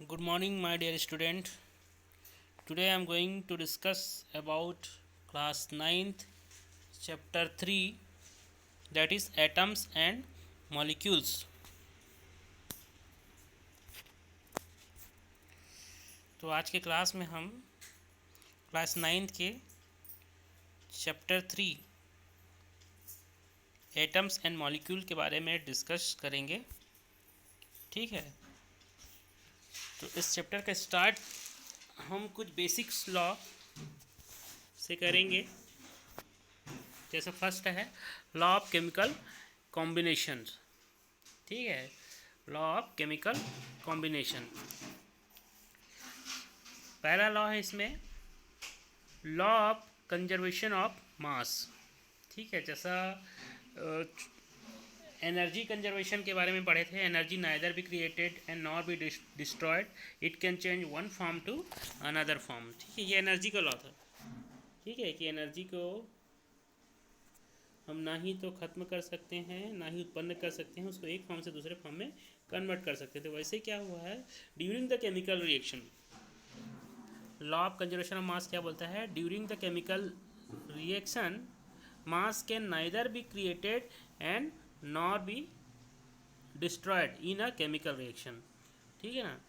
Good morning, my dear student. Today I am going to discuss about class 9th, chapter 3, that is atoms and molecules. तो आज के class में हम class 9th के chapter 3 atoms and molecule के बारे में डिस्कस करेंगे। ठीक है, तो इस चैप्टर का स्टार्ट हम कुछ बेसिक्स लॉ से करेंगे। जैसे फर्स्ट है लॉ ऑफ केमिकल कॉम्बिनेशन। ठीक है, लॉ ऑफ केमिकल कॉम्बिनेशन पहला लॉ है इसमें, law of conservation of mass. ठीक है, जैसा एनर्जी कंजर्वेशन के बारे में पढ़े थे, energy neither be created and nor be destroyed, it can change one form to another form. ठीक है, ये एनर्जी का लॉ था। ठीक है, कि एनर्जी को हम ना ही तो ख़त्म कर सकते हैं ना ही उत्पन्न कर सकते हैं, उसको एक फॉर्म से दूसरे फॉर्म में कन्वर्ट कर सकते थे। वैसे क्या हुआ है during the chemical reaction, law of conservation of मास क्या बोलता है, during the chemical reaction mass can neither be created and nor be destroyed in a chemical reaction. ठीक है ना,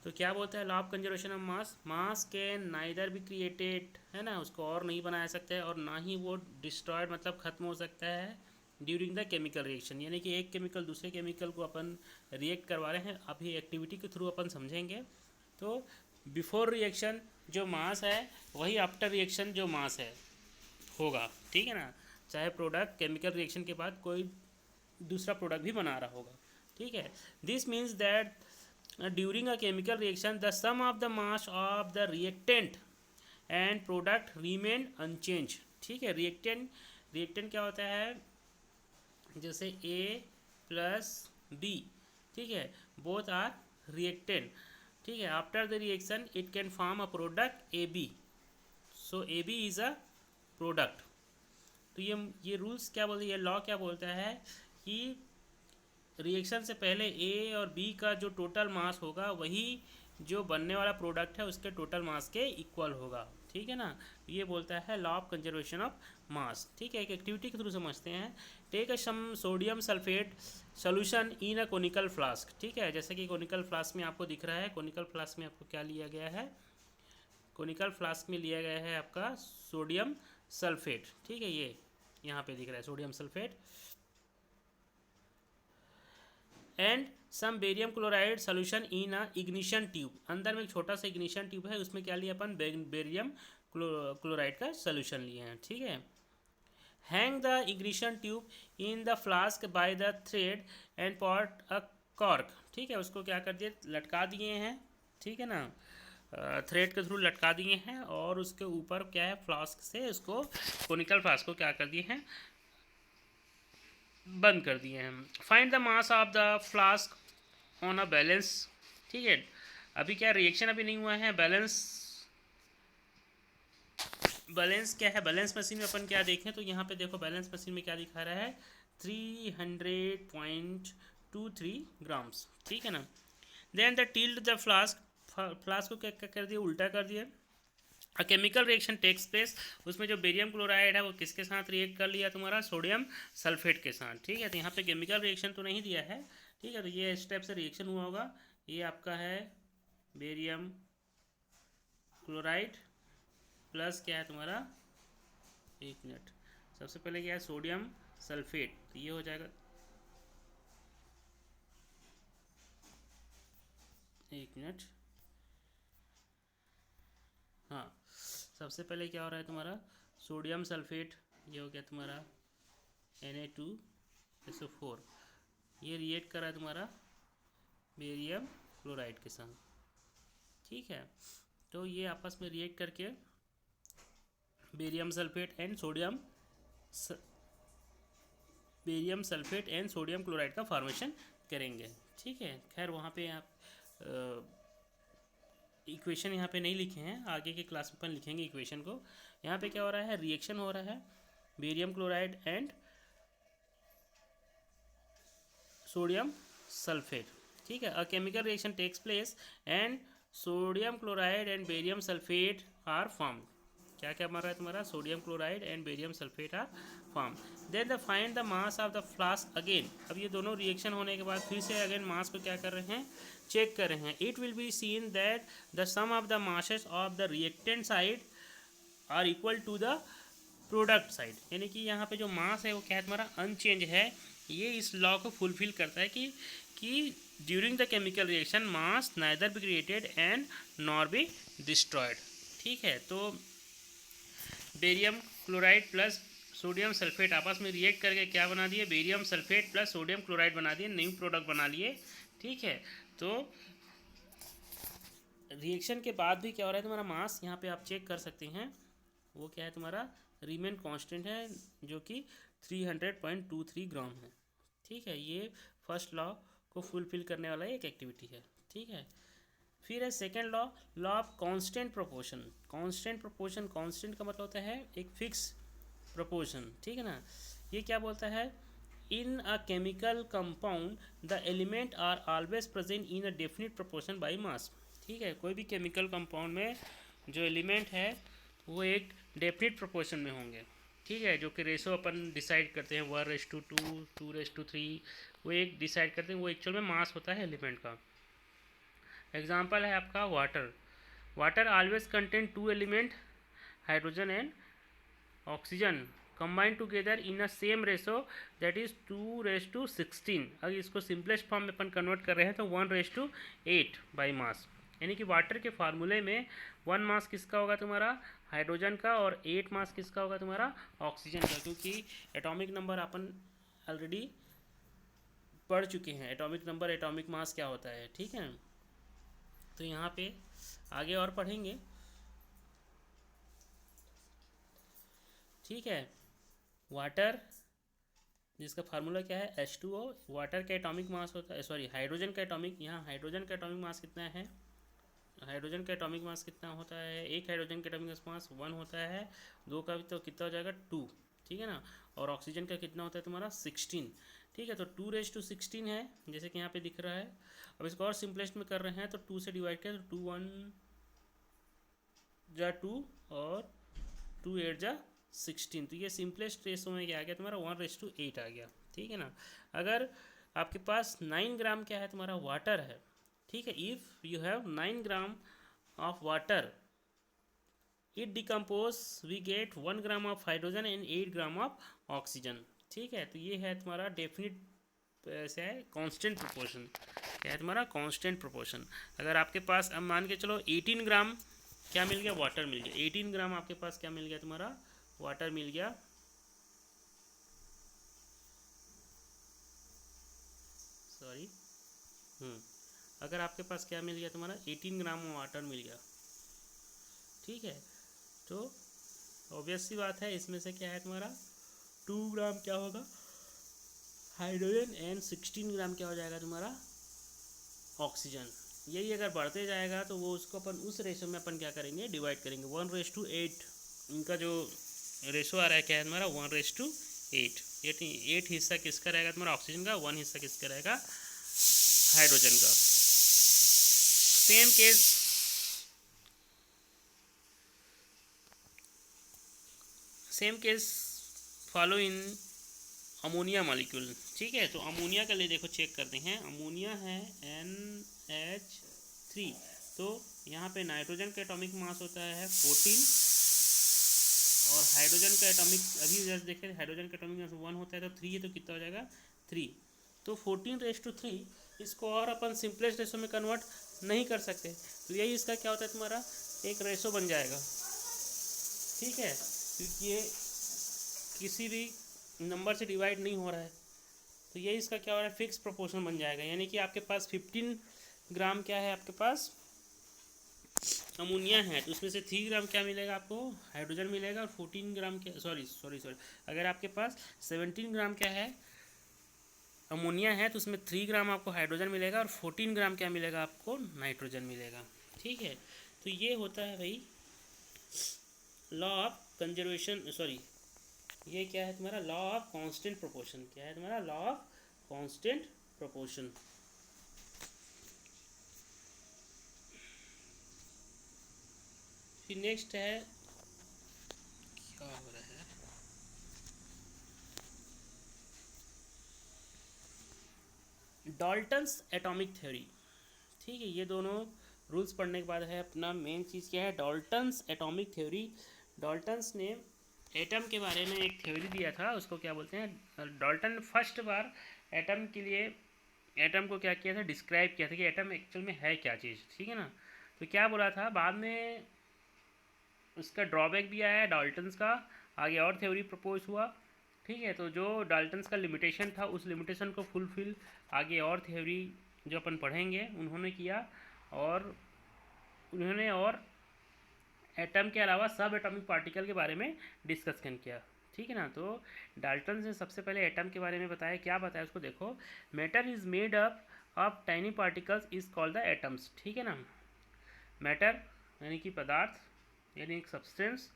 तो क्या बोलता है law of conservation of mass, mass can neither be created, है ना, उसको और नहीं बनाया सकता है, और ना ही वो डिस्ट्रॉयड मतलब ख़त्म हो सकता है ड्यूरिंग द केमिकल रिएक्शन। यानी कि एक केमिकल दूसरे केमिकल को अपन रिएक्ट करवा रहे हैं, अभी एक्टिविटी के थ्रू अपन समझेंगे। तो बिफोर रिएक्शन जो मास है वही आफ्टर रिएक्शन जो मास है होगा। ठीक है ना, चाहे प्रोडक्ट केमिकल रिएक्शन के बाद कोई दूसरा प्रोडक्ट भी बना रहा होगा। ठीक है, this means that during a chemical reaction the sum of the mass of the reactant and product remain unchange. ठीक है, रिएक्टेंट क्या होता है, जैसे ए प्लस बी। ठीक है, बोथ आर रिएक्टेंट। ठीक है, after the reaction it can form a product A B, so A B is a product. तो ये रूल्स क्या बोलते हैं, ये लॉ क्या बोलता है कि रिएक्शन से पहले ए और बी का जो टोटल मास होगा वही जो बनने वाला प्रोडक्ट है उसके टोटल मास के इक्वल होगा। ठीक है ना, ये बोलता है law of conservation of mass. ठीक है, एक एक्टिविटी के थ्रू समझते हैं। Take a some sodium sulphate solution in a conical flask. ठीक है, जैसे कि कोनिकल फ्लास्क में आपको दिख रहा है, कोनिकल फ्लास्क में आपको क्या लिया गया है, कोनिकल फ्लास्क में लिया गया है आपका सोडियम सल्फेट। ठीक है, ये यहाँ पे दिख रहा है sodium sulphate and some barium chloride solution in a ignition tube. अंदर में एक छोटा सा इग्निशन ट्यूब है, उसमें क्या लिया अपन, बेरियम क्लोराइड का सोल्यूशन लिए हैं। ठीक है, hang the ignition tube in the flask by the thread and pot a cork. ठीक है, उसको क्या कर दिए, लटका दिए हैं। ठीक है ना, थ्रेड के थ्रू लटका दिए हैं और उसके ऊपर क्या है, फ्लास्क से उसको कोनिकल फ्लास्क को क्या कर दिए हैं, बंद कर दिए हैं। Find the mass of the flask on a balance. ठीक है, अभी क्या रिएक्शन अभी नहीं हुआ है, बैलेंस क्या है, बैलेंस मशीन में अपन क्या देखें तो यहाँ पे देखो बैलेंस मशीन में क्या दिखा रहा है, 300.23 ग्राम्स। ठीक है ना, then the tilt the flask, flask को क्या कर दिया, उल्टा कर दिया। A chemical reaction takes place, उसमें जो बेरियम क्लोराइड है वो किसके साथ रिएक्ट कर लिया, तुम्हारा सोडियम सल्फेट के साथ। ठीक है, तो यहाँ पे केमिकल रिएक्शन तो नहीं दिया है। ठीक है, तो ये स्टेप से रिएक्शन हुआ होगा। ये आपका है बेरियम क्लोराइड प्लस क्या है तुम्हारा, एक मिनट, सबसे पहले क्या है सोडियम सल्फेट, तो ये हो जाएगा, एक मिनट, हाँ, सबसे पहले क्या हो रहा है तुम्हारा सोडियम सल्फेट, ये हो गया तुम्हारा Na2SO4, ये रिएक्ट कर रहा है तुम्हारा बेरियम क्लोराइड के साथ। ठीक है, तो ये आपस में रिएक्ट करके barium sulphate and sodium barium sulphate and sodium chloride का फॉर्मेशन करेंगे। ठीक है, खैर वहाँ पे आप इक्वेशन यहाँ पे नहीं लिखे हैं, आगे के क्लास में अपन लिखेंगे इक्वेशन को। यहाँ पे क्या हो रहा है, रिएक्शन हो रहा है barium chloride and sodium sulphate. ठीक है, a chemical reaction takes place and sodium chloride and barium sulphate are form. क्या क्या बन रहा है तुम्हारा, sodium chloride and barium sulphate are form. Then the find the mass of the flask again. अब ये दोनों रिएक्शन होने के बाद फिर से अगेन मास को क्या कर रहे हैं, चेक कर रहे हैं। It will be seen that the sum of the masses of the reactant side are equal to the product side. यानी कि यहाँ पे जो मास है वो क्या है तुम्हारा, अनचेंज है। ये इस लॉ को फुलफिल करता है कि during the chemical reaction mass neither be created and nor be destroyed. ठीक है, तो barium chloride plus sodium sulphate आपस में रिएक्ट करके क्या बना दिए, barium sulphate plus sodium chloride बना दिए, न्यू प्रोडक्ट बना लिए। ठीक है, तो रिएक्शन के बाद भी क्या हो रहा है तुम्हारा, मास यहाँ पे आप चेक कर सकते हैं, वो क्या है तुम्हारा, रिमेन कांस्टेंट है, जो कि 300.23 ग्राम है। ठीक है, ये फर्स्ट लॉ को फुलफिल करने वाला एक एक्टिविटी है। ठीक है, फिर है second law, law of constant proportion. Constant proportion, constant का मतलब होता है एक फिक्स प्रोपोर्शन। ठीक है ना, ये क्या बोलता है, in a chemical compound the element are always present in a definite proportion by mass. ठीक है, कोई भी केमिकल कंपाउंड में जो एलिमेंट है वो एक डेफिनिट प्रोपोर्शन में होंगे। ठीक है, जो कि रेशो अपन डिसाइड करते हैं 1:2, 2:3, वो एक डिसाइड करते हैं, वो एक्चुअल में मास होता है एलिमेंट का। एग्जाम्पल है आपका water. Water always contain two element, hydrogen and oxygen, combine together in a same ratio, that is 2:16। अगर इसको सिंपलेस्ट फॉर्म में अपन कन्वर्ट कर रहे हैं तो 1:8 बाई मास। यानी कि वाटर के फार्मूले में 1 मास किसका होगा तुम्हारा, हाइड्रोजन का, और 8 मास किसका होगा तुम्हारा, ऑक्सीजन का, क्योंकि एटॉमिक नंबर अपन ऑलरेडी पढ़ चुके हैं, एटॉमिक नंबर एटॉमिक मास क्या होता है। ठीक है, तो यहाँ पे आगे और पढ़ेंगे। ठीक है, वाटर जिसका फार्मूला क्या है, H2O। वाटर का एटॉमिक मास होता है, सॉरी हाइड्रोजन का एटॉमिक, यहाँ हाइड्रोजन का एटॉमिक मास कितना है, हाइड्रोजन का एटॉमिक मास कितना होता है, एक हाइड्रोजन का एटॉमिक मास 1 होता है, 2 का भी तो कितना हो जाएगा 2। ठीक है ना, और ऑक्सीजन का कितना होता है तुम्हारा 16। ठीक है, तो 2:16 है जैसे कि यहाँ पे दिख रहा है। अब इसको और सिंपलेस्ट में कर रहे हैं तो 2 से डिवाइड करें तो 2 1 जा 2 और 2 8 जा 16, तो ये सिंपलेस्ट रेशो में क्या आ गया तुम्हारा 1:8 आ गया। ठीक है ना, अगर आपके पास 9 ग्राम क्या है तुम्हारा वाटर है। ठीक है, if you have 9 gram of water, it decompose we get 1 gram of hydrogen and 8 gram of oxygen. ठीक है, तो ये है तुम्हारा डेफिनिट से है कांस्टेंट प्रोपोर्शन। क्या है तुम्हारा कांस्टेंट प्रोपोर्शन। अगर आपके पास अब मान के चलो 18 ग्राम क्या मिल गया, वाटर मिल गया, 18 ग्राम आपके पास क्या मिल गया तुम्हारा, वाटर मिल गया। सॉरी, अगर आपके पास क्या मिल गया तुम्हारा 18 ग्राम वाटर मिल गया। ठीक है, तो ऑब्वियस सी बात है इसमें से क्या है तुम्हारा 2 ग्राम क्या होगा हाइड्रोजन एंड 16 ग्राम क्या हो जाएगा तुम्हारा ऑक्सीजन। यही अगर बढ़ते जाएगा तो वो उसको अपन उस रेशो में अपन क्या करेंगे, डिवाइड करेंगे 1:8। इनका जो रेशो आ रहा है क्या है तुम्हारा 1:8। 8 हिस्सा किसका रहेगा तुम्हारा ऑक्सीजन का, 1 हिस्सा किसका रहेगा हाइड्रोजन का। Same case follow in ammonia molecule. ठीक है, तो अमोनिया का लिए देखो चेक करते हैं। अमोनिया है NH3, तो यहाँ पे नाइट्रोजन का एटॉमिक मास होता है 14 और हाइड्रोजन का एटॉमिक, अभी जस्ट देखें हाइड्रोजन का एटॉमिक मास 1 होता है तो 3 है, तो कितना हो जाएगा 3। तो 14:3 इसको और अपन सिंपलेस्ट रेशो में कन्वर्ट नहीं कर सकते, तो यही इसका क्या होता है तुम्हारा एक रेशो बन जाएगा। ठीक है, क्योंकि ये किसी भी नंबर से डिवाइड नहीं हो रहा है, तो ये इसका क्या हो रहा है फिक्स प्रोपोर्शन बन जाएगा। यानी कि आपके पास 15 ग्राम क्या है आपके पास अमोनिया है, तो उसमें से 3 ग्राम क्या मिलेगा आपको हाइड्रोजन मिलेगा, और 14 ग्राम क्या सॉरी अगर आपके पास 17 ग्राम क्या है अमोनिया है तो उसमें 3 ग्राम आपको हाइड्रोजन मिलेगा और 14 ग्राम क्या मिलेगा आपको नाइट्रोजन मिलेगा। ठीक है, तो ये होता है भाई लॉ ऑफ कंजर्वेशन, सॉरी ये क्या है तुम्हारा लॉ ऑफ कांस्टेंट प्रोपोर्शन। क्या है तुम्हारा लॉ ऑफ कांस्टेंट प्रोपोर्शन। फिर नेक्स्ट है, क्या हो रहा है, डाल्टन्स एटॉमिक थ्योरी। ठीक है, ये दोनों रूल्स पढ़ने के बाद है अपना मेन चीज़ क्या है, डाल्टन्स एटॉमिक थ्योरी। डाल्टन्स ने एटम के बारे में एक थ्योरी दिया था, उसको क्या बोलते हैं, डाल्टन फर्स्ट बार एटम के लिए, एटम को क्या किया था, डिस्क्राइब किया था कि एटम एक्चुअल में है क्या चीज़। ठीक है ना, तो क्या बोला था, बाद में उसका ड्रॉबैक भी आया डाल्टन्स का, आगे और थ्योरी प्रपोज हुआ। ठीक है, तो जो डाल्टन्स का लिमिटेशन था उस लिमिटेशन को फुलफिल आगे और थ्योरी जो अपन पढ़ेंगे उन्होंने किया, और उन्होंने और एटम के अलावा सब एटॉमिक पार्टिकल के बारे में डिस्कशन किया। ठीक है ना, तो डाल्टन ने सबसे पहले एटम के बारे में बताया, क्या बताया उसको देखो, matter is made up of tiny particles is called the atoms. ठीक है ना, मैटर यानी कि पदार्थ यानी एक सब्सटेंस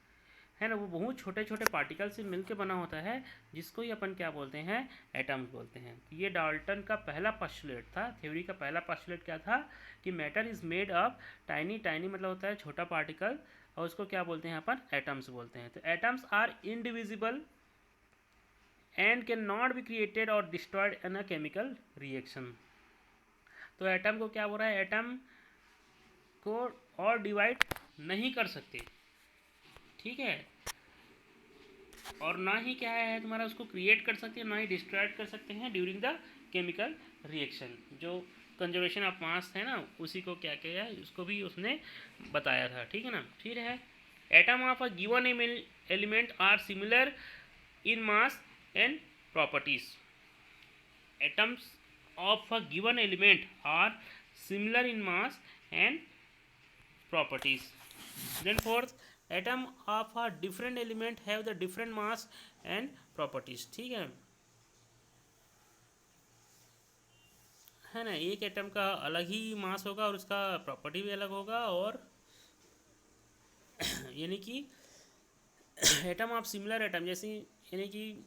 है ना, वो बहुत छोटे छोटे पार्टिकल से मिलकर बना होता है, जिसको ही अपन क्या बोलते हैं, एटम्स बोलते हैं। ये डाल्टन का पहला पोस्टुलेट था, थ्योरी का पहला पोस्टुलेट क्या था कि matter is made up tiny, tiny मतलब होता है छोटा पार्टिकल, और उसको क्या बोलते हैं अपन, एटम्स बोलते हैं। तो atoms are indivisible and can not be created or destroyed in a chemical reaction. तो एटम को क्या बोल रहा है, एटम को और डिवाइड नहीं कर सकते। ठीक है, और ना ही क्या है तुम्हारा उसको क्रिएट कर सकते हैं, ना ही डिस्ट्रॉयड कर सकते हैं ड्यूरिंग द केमिकल रिएक्शन। जो कंजर्वेशन ऑफ मास है ना, उसी को क्या किया है, उसको भी उसने बताया था। ठीक है ना, फिर है atom of a given element are similar in mass and properties. Atoms of a given element are similar in mass and properties. Then fourth, atom of a different element have the different mass and properties. ठीक है ना, एक atom का अलग ही मास होगा और उसका property भी अलग होगा, और यानी कि एटम ऑफ सिमिलर एटम, जैसे यानी कि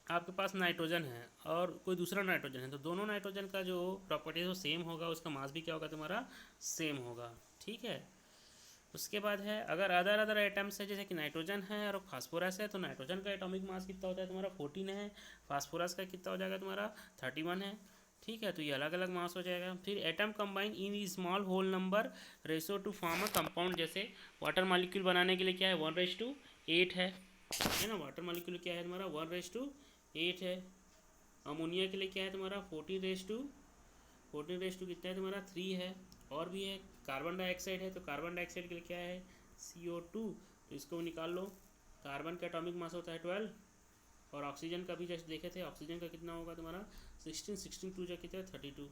आपके पास नाइट्रोजन है और कोई दूसरा नाइट्रोजन है, तो दोनों नाइट्रोजन का जो प्रॉपर्टी है वो सेम होगा, उसका मास भी क्या होगा तुम्हारा, सेम होगा। ठीक है, उसके बाद है अगर अदर अदर एटम्स है, जैसे कि नाइट्रोजन है और फास्फोरस है, तो नाइट्रोजन का एटॉमिक मास कितना होता है तुम्हारा 14 है, फास्फोरस का कितना हो जाएगा तुम्हारा 31 है। ठीक है, तो ये अलग अलग मास हो जाएगा। फिर atom combine in small whole number ratio to form a compound, जैसे वाटर मॉलिक्यूल बनाने के लिए क्या है 1:8 है ना, वाटर मॉलिक्यूल क्या है तुम्हारा 1:8 है। अमोनिया के लिए क्या है तुम्हारा 14:14 कितना है तुम्हारा 3 है। और भी है, कार्बन डाइऑक्साइड है, तो कार्बन डाइऑक्साइड के लिए क्या है CO2, तो इसको निकाल लो। कार्बन का एटॉमिक मास होता है 12, और ऑक्सीजन का भी जैसे देखे थे, ऑक्सीजन का कितना होगा तुम्हारा 16 2 जो कितना है 32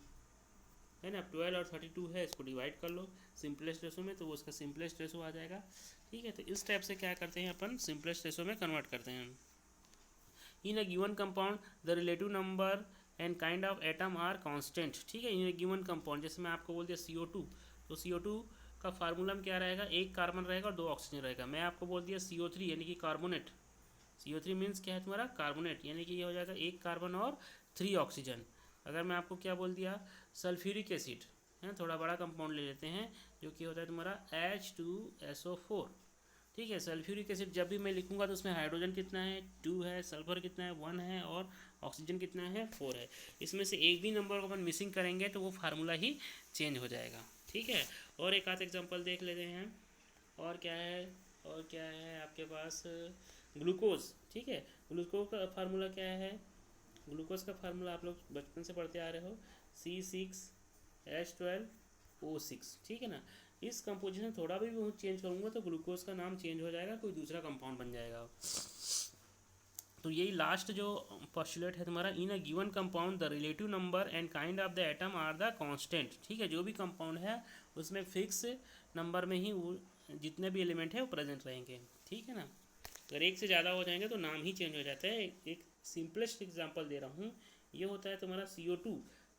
है ना, 12 और 32 है, इसको डिवाइड कर लो सिंपलेस्ट रेशो में, तो वो उसका सिंपलेस्ट रेशो आ जाएगा। ठीक है, तो इस टाइप से क्या करते हैं अपन, सिंपलेस्ट रेशो में कन्वर्ट करते हैं। In a given compound the relative number and kind of atom are constant. ठीक है, इन ए गिवन कंपाउंड, जैसे मैं आपको बोल दिया CO2, तो CO2 का फार्मूला में क्या रहेगा, एक कार्बन रहेगा और 2 ऑक्सीजन रहेगा। मैं आपको बोल दिया CO3 यानी कि कार्बोनेट, CO3 मीन्स क्या है तुम्हारा कार्बोनेट, यानी कि ये हो जाएगा एक कार्बन और 3 ऑक्सीजन। अगर मैं आपको क्या बोल दिया सल्फ्यूरिक एसिड है, थोड़ा बड़ा कंपाउंड ले लेते हैं, जो कि होता है तुम्हारा H2SO4। ठीक है, सल्फ्यूरिक एसिड जब भी मैं लिखूंगा तो उसमें हाइड्रोजन कितना है 2 है, सल्फर कितना है 1 है, और ऑक्सीजन कितना है 4 है। इसमें से एक भी नंबर को अपन मिसिंग करेंगे तो वो फार्मूला ही चेंज हो जाएगा। ठीक है, और एक आध एग्जांपल देख लेते हैं। और क्या है, और क्या है आपके पास, ग्लूकोज। ठीक है, ग्लूकोज का फार्मूला क्या है, ग्लूकोज का फार्मूला आप लोग बचपन से पढ़ते आ रहे हो, C6H12O6। ठीक है ना, इस कंपोजिशन थोड़ा भी मैं चेंज करूँगा तो ग्लूकोज का नाम चेंज हो जाएगा, कोई दूसरा कंपाउंड बन जाएगा। तो यही लास्ट जो पोस्टुलेट है तुम्हारा, in a given compound the relative number and kind of the atom are the constant. ठीक है, जो भी कंपाउंड है उसमें फिक्स नंबर में ही वो जितने भी एलिमेंट है वो प्रेजेंट रहेंगे। ठीक है ना, अगर एक से ज़्यादा हो जाएंगे तो नाम ही चेंज हो जाता है। एक सिंपलेस्ट एग्जांपल दे रहा हूँ, ये होता है तुम्हारा CO2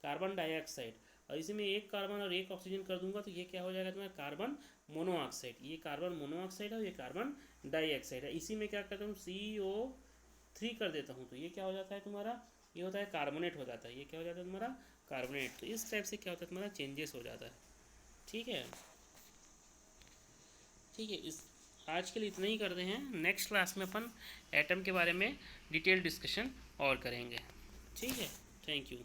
कार्बन डाइऑक्साइड, और इसी में एक कार्बन और एक ऑक्सीजन कर दूंगा तो ये क्या हो जाएगा तुम्हारा कार्बन मोनोऑक्साइड। ये कार्बन मोनोऑक्साइड है और ये कार्बन डाइऑक्साइड है। इसी में क्या करता हूँ CO3 कर देता हूँ, तो ये क्या हो जाता है तुम्हारा, ये होता है कार्बोनेट हो जाता है। ये क्या हो जाता है तुम्हारा कार्बोनेट। तो इस टाइप से क्या होता है तुम्हारा चेंजेस हो जाता है। ठीक है, ठीक है, इस आज के लिए इतना ही करते हैं। नेक्स्ट क्लास में अपन एटम के बारे में डिटेल डिस्कशन और करेंगे। ठीक है, थैंक यू।